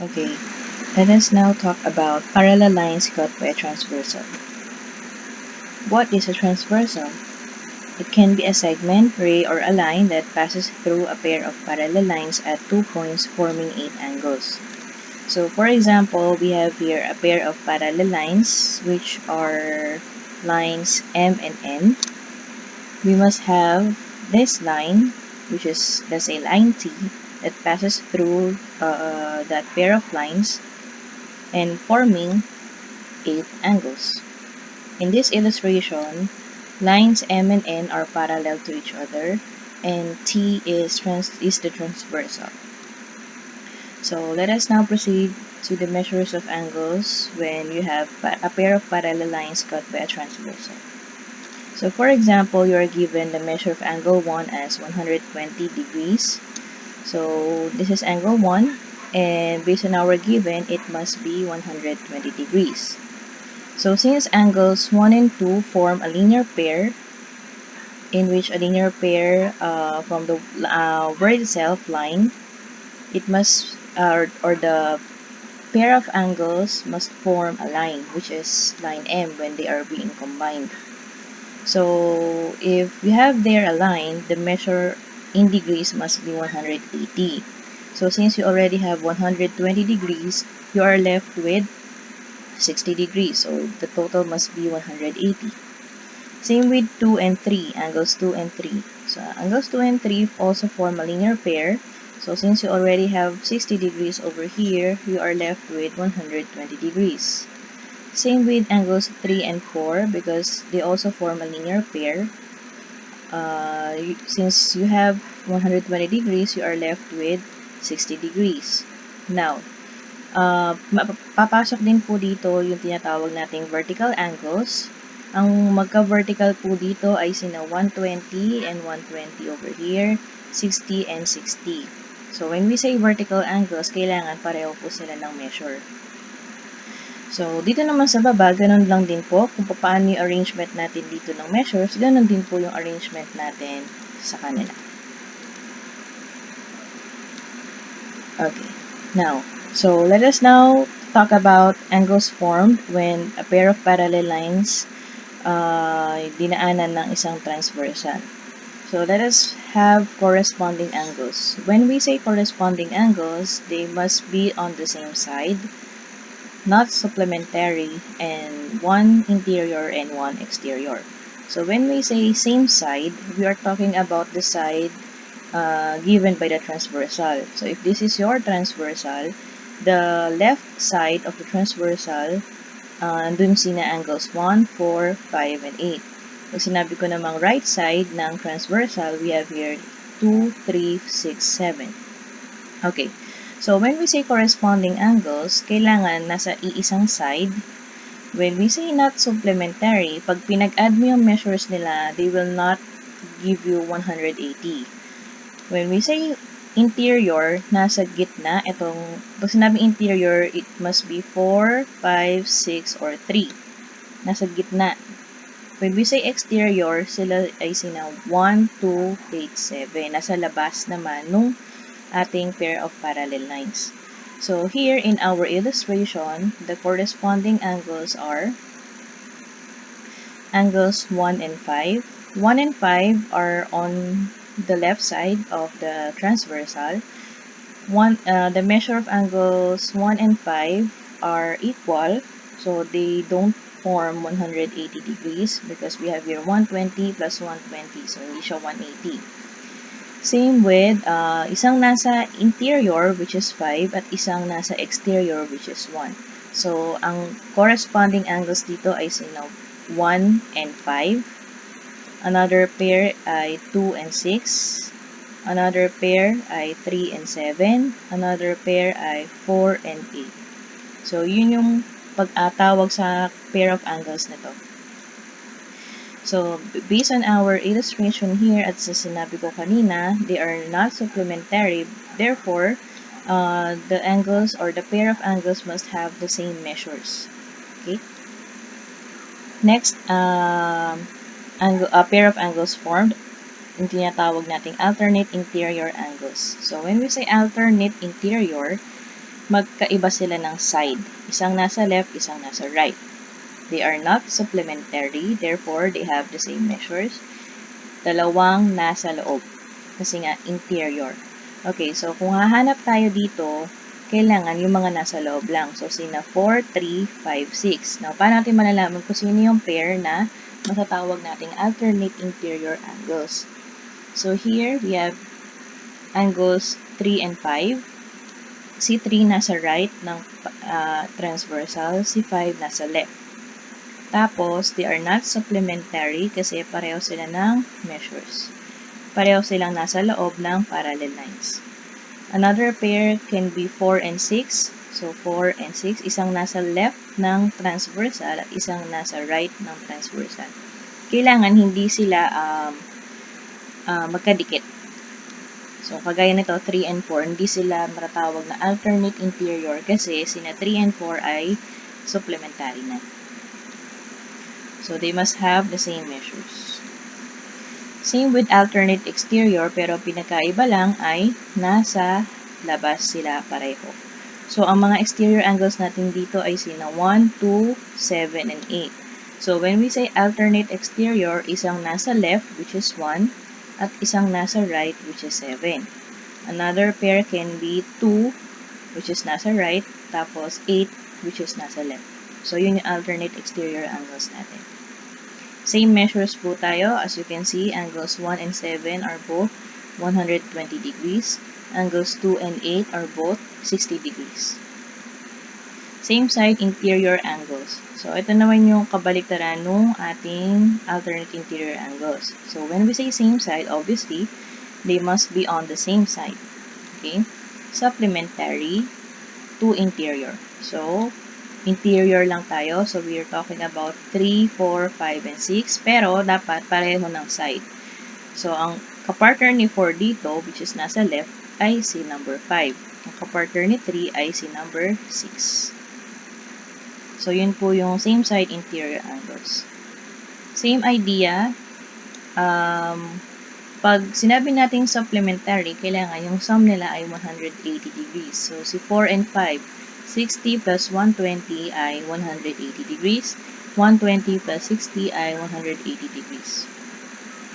Okay, let us now talk about parallel lines cut by a transversal. What is a transversal? It can be a segment, ray, or a line that passes through a pair of parallel lines at 2 points forming 8 angles. So for example, we have here a pair of parallel lines which are lines M and N. We must have this line, which is, let's say, line T, that passes through that pair of lines and forming 8 angles. In this illustration, lines M and N are parallel to each other, and T is the transversal. So let us now proceed to the measures of angles when you have a pair of parallel lines cut by a transversal. So for example, you are given the measure of angle 1 as 120 degrees. So this is angle 1, and based on our given, it must be 120 degrees. So since angles 1 and 2 form a linear pair, in which a linear pair from the word itself, line, it must, or the pair of angles must form a line, which is line M when they are being combined. So if we have there a line, the measure in degrees must be 180. So since you already have 120 degrees, you are left with 60 degrees. So the total must be 180. Same with 2 and 3, angles 2 and 3. So angles 2 and 3 also form a linear pair. So since you already have 60 degrees over here, you are left with 120 degrees. Same with angles 3 and 4 because they also form a linear pair. Since you have 120 degrees, you are left with 60 degrees. Now, papasok din po dito yung tinatawag nating vertical angles. Ang magka-vertical po dito ay sina 120 and 120 over here, 60 and 60. So, when we say vertical angles, kailangan pareho po sila ng measure. So, dito naman sa baba, ganun lang din po. Kung paano yung arrangement natin dito ng measures, ganun din po yung arrangement natin sa kanila. Okay. Now, so let us now talk about angles formed when a pair of parallel lines dinaanan ng isang transversal. So, let us have corresponding angles. When we say corresponding angles, they must be on the same side, not supplementary, and one interior and one exterior. So when we say same side, we are talking about the side given by the transversal. So if this is your transversal, the left side of the transversal, dun sina angles 1, 4, 5, and 8. Pag sinabi ko namang right side ng transversal, we have here 2, 3, 6, 7. Okay. So, when we say corresponding angles, kailangan nasa iisang side. When we say not supplementary, pag pinag-add mo yung measures nila, they will not give you 180. When we say interior, nasa gitna, pag sinabing interior, it must be 4, 5, 6, or 3. Nasa gitna. When we say exterior, sila ay sina 1, 2, 8, 7. Nasa labas naman nung ating pair of parallel lines. So here in our illustration, the corresponding angles are angles 1 and 5. 1 and 5 are on the left side of the transversal. The measure of angles 1 and 5 are equal, so they don't form 180 degrees because we have here 120 plus 120, so hindi siya 180. Same with isang nasa interior, which is 5, at isang nasa exterior, which is 1. So, ang corresponding angles dito ay sino 1 and 5. Another pair ay 2 and 6. Another pair ay 3 and 7. Another pair ay 4 and 8. So, yun yung pag-atawag sa pair of angles nito. So, based on our illustration here at sa sinabi ko kanina, they are not supplementary. Therefore, the angles or the pair of angles must have the same measures. Okay? Next, a pair of angles formed, yung tinatawag nating alternate interior angles. So, when we say alternate interior, magkaiba sila ng side. Isang nasa left, isang nasa right. They are not supplementary, therefore they have the same measures. Dalawang nasa loob, kasi nga interior. Okay, so kung hahanap tayo dito, kailangan yung mga nasa loob lang. So, sina 4, 3, 5, 6. Now, paano natin malalaman kung sino yung pair na matatawag nating alternate interior angles? So, here we have angles 3 and 5. Si 3 nasa right ng transversal, si 5 nasa left. Tapos, they are not supplementary kasi pareho sila ng measures. Pareho silang nasa loob ng parallel lines. Another pair can be 4 and 6. So, 4 and 6, isang nasa left ng transversal at isang nasa right ng transversal. Kailangan hindi sila magkadikit. So, kagaya nito, 3 and 4, hindi sila matatawag na alternate interior kasi sina 3 and 4 ay supplementary na. So, they must have the same measures. Same with alternate exterior, pero pinakaiba lang ay nasa labas sila pareho. So, ang mga exterior angles natin dito ay sina 1, 2, 7, and 8. So, when we say alternate exterior, isang nasa left, which is 1, at isang nasa right, which is 7. Another pair can be 2, which is nasa right, tapos 8, which is nasa left. So, yun yung alternate exterior angles natin. Same measures po tayo. As you can see, angles 1 and 7 are both 120 degrees. Angles 2 and 8 are both 60 degrees. Same side interior angles. So, ito naman yung kabaliktaran ng ating alternate interior angles. So, when we say same side, obviously, they must be on the same side. Okay? Supplementary to interior. So, interior lang tayo. So, we are talking about 3, 4, 5, and 6. Pero, dapat pareho ng side. So, ang kapartner ni 4 dito, which is nasa left, ay si number 5. Ang kapartner ni 3 ay si number 6. So, yun po yung same side interior angles. Same idea. Pag sinabi natin supplementary, kailangan yung sum nila ay 180 degrees. So, si 4 and 5, 60 plus 120 ay 180 degrees. 120 plus 60 ay 180 degrees.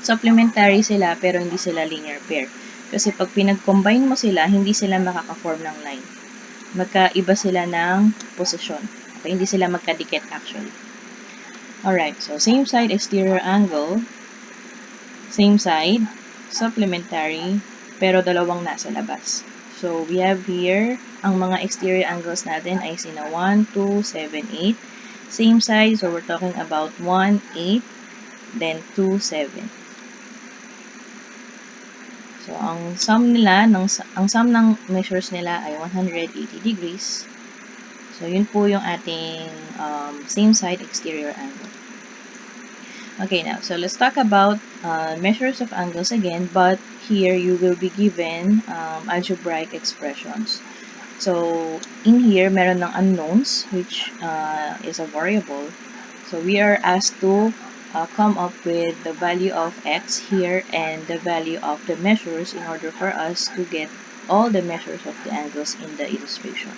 Supplementary sila pero hindi sila linear pair. Kasi pag pinag-combine mo sila, hindi sila makaka-form ng line. Magkaiba sila ng posisyon. Okay, hindi sila magkadikit actually. Alright, so same side exterior angle, same side, supplementary, pero dalawang nasa labas. So, we have here, ang mga exterior angles natin ay sina 1, 2, 7, 8. Same side, so we're talking about 1, 8, then 2, 7. So, ang sum ng measures nila ay 180 degrees. So, yun po yung ating same side exterior angle. Okay, now, so let's talk about measures of angles again, but here you will be given algebraic expressions. So, in here, meron ng unknowns, which is a variable. So, we are asked to come up with the value of x here and the value of the measures in order for us to get all the measures of the angles in the illustration.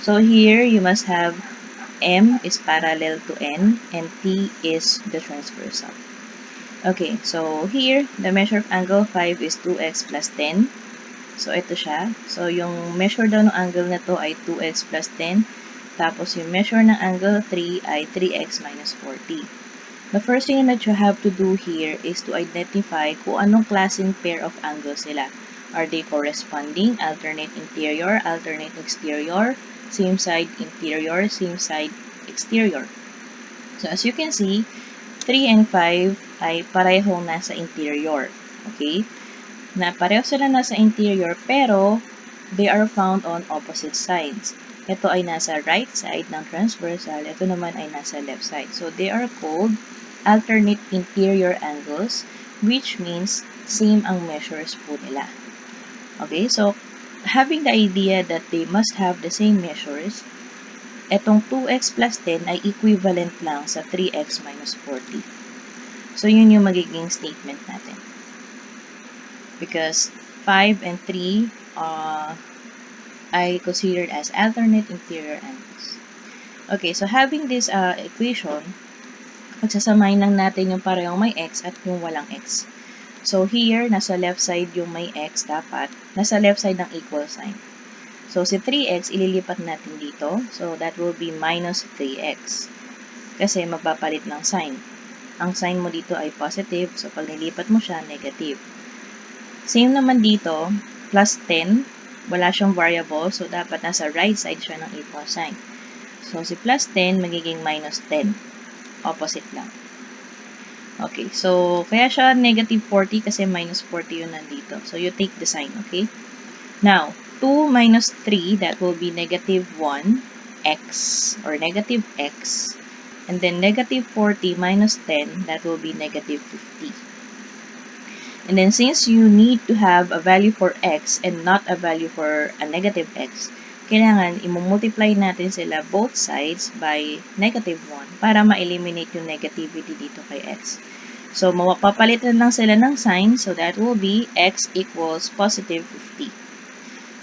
So, here, you must have M is parallel to N and T is the transversal. Okay, so here, the measure of angle 5 is 2x plus 10. So, ito siya. So, yung measure daw ng angle na to ay 2x plus 10. Tapos, yung measure ng angle 3 ay 3x minus 40. The first thing that you have to do here is to identify kung anong klaseng pair of angles sila. Are they corresponding? Alternate interior, alternate exterior, same side interior, same side exterior. So, as you can see, 3 and 5 ay parehong nasa interior. Okay? Na pareho sila nasa interior pero they are found on opposite sides. Ito ay nasa right side ng transversal, ito naman ay nasa left side. So, they are called alternate interior angles, which means same ang measures po nila. Okay, so having the idea that they must have the same measures, etong 2x plus 10 ay equivalent lang sa 3x minus 40. So, yun yung magiging statement natin. Because 5 and 3 ay considered as alternate interior angles. Okay, so having this equation, pagsasamahin lang natin yung parehong may x at yung walang x. So here, nasa left side yung may x dapat, nasa left side ng equal sign. So si 3x, ililipat natin dito. So that will be minus 3x. Kasi magpapalit ng sign. Ang sign mo dito ay positive, so pag nilipat mo siya, negative. Same naman dito, plus 10, wala siyang variable, so dapat nasa right side siya ng equal sign. So si plus 10, magiging minus 10. Opposite lang. Okay, so kaya siya negative 40 kasi minus 40 yun nandito. So you take the sign, okay? Now, 2 minus 3, that will be negative 1x or negative x. And then negative 40 minus 10, that will be negative 50. And then since you need to have a value for x and not a value for a negative x, kailangan i-multiply natin sila both sides by negative 1 para ma-eliminate yung negativity dito kay x. So, mapapalitan lang sila ng sign, so that will be x equals positive 50.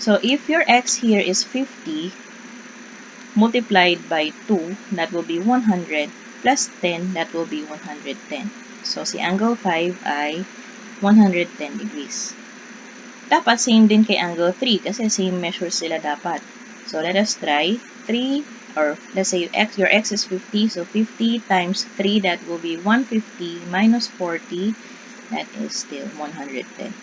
So, if your x here is 50, multiplied by 2, that will be 100, plus 10, that will be 110. So, si angle 5 ay 110 degrees. Dapat same din kay angle 3 kasi same measures sila dapat. So, let us try 3, or let's say your x is 50, so 50 times 3, that will be 150 minus 40, that is still 110.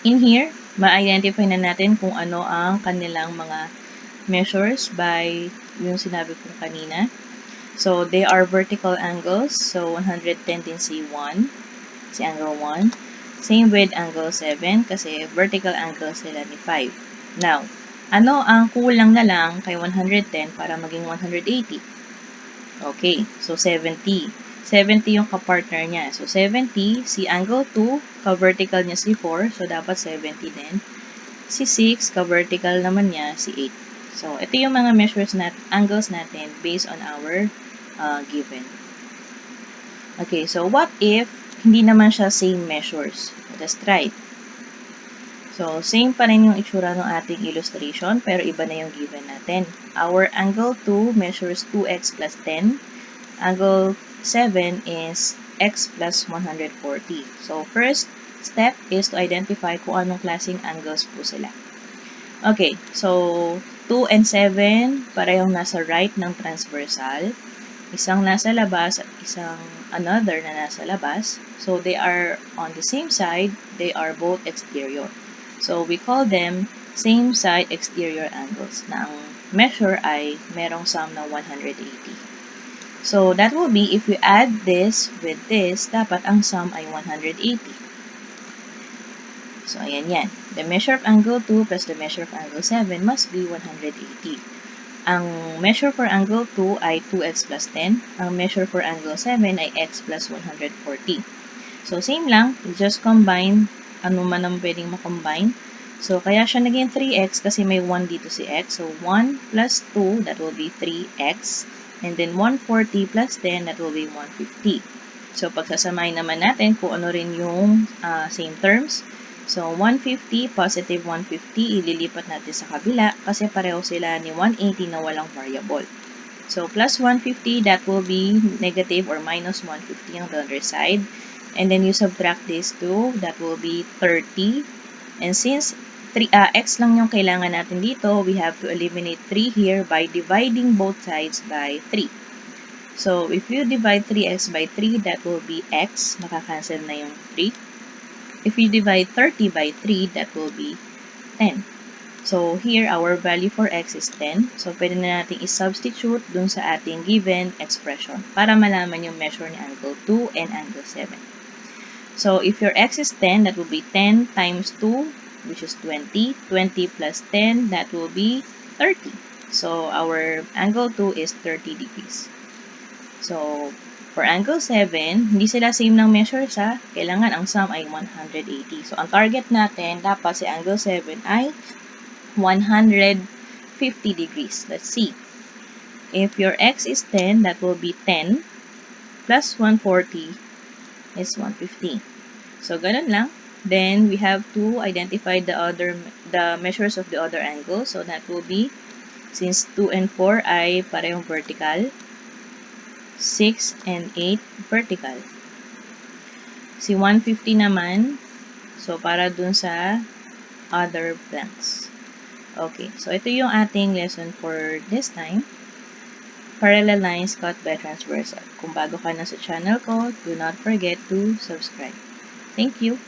In here, ma-identify na natin kung ano ang kanilang mga measures by yung sinabi ko kanina. So, they are vertical angles, so 110 din si angle 1. Same with angle 7 kasi vertical angle sila ni 5. Now, ano ang kulang na lang kay 110 para maging 180? Okay, so 70. 70 yung kapartner niya. So 70, si angle 2, ka-vertical niya si 4, so dapat 70 din. Si 6, ka-vertical naman niya si 8. So, ito yung mga measures angles natin based on our given. Okay, so what if hindi naman siya same measures? Let us try it. So, same pa rin yung itsura ng ating illustration, pero iba na yung given natin. Our angle 2 measures 2x plus 10. Angle 7 is x plus 140. So, first step is to identify kung anong klaseng angles po sila. Okay, so 2 and 7, parehong nasa right ng transversal. Isang nasa labas at isang another na nasa labas. So, they are on the same side. They are both exterior. So, we call them same side exterior angles na ang measure ay merong sum na 180. So, that will be if you add this with this, dapat ang sum ay 180. So, ayan yan. The measure of angle 2 plus the measure of angle 7 must be 180. Ang measure for angle 2 ay 2x plus 10. Ang measure for angle 7 ay x plus 140. So, same lang. We just combine ano man ang pwedeng makombine. So, kaya siya naging 3x kasi may 1 dito si x. So, 1 plus 2, that will be 3x. And then, 140 plus 10, that will be 150. So, pagsasamahin naman natin kung ano rin yung same terms. So, 150, positive 150, ililipat natin sa kabila kasi pareho sila ni 180 na walang variable. So, plus 150, that will be negative or minus 150 on the other side. And then you subtract this 2, that will be 30. And since x lang yung kailangan natin dito, we have to eliminate 3 here by dividing both sides by 3. So, if you divide 3x by 3, that will be x. Makakancel na yung 3. If you divide 30 by 3, that will be 10. So, here, our value for x is 10. So, pwede na natin i-substitute dun sa ating given expression para malaman yung measure ni angle 2 and angle 7. So, if your x is 10, that will be 10 times 2, which is 20. 20 plus 10, that will be 30. So, our angle 2 is 30 degrees. So, for angle 7, hindi sila same ng measures ha. Kailangan ang sum ay 180. So, ang target natin, dapat si angle 7 ay 150 degrees. Let's see. If your x is 10, that will be 10 plus 140 is 150. So, ganun lang. Then we have to identify the measures of the other angle. So that will be, since 2 and 4 ay parehong vertical, 6 and 8 vertical. Si 150 naman, so para dun sa other blanks. Okay, so ito yung ating lesson for this time. Parallel lines cut by transversal. Kung bago ka na sa channel ko, do not forget to subscribe. Thank you!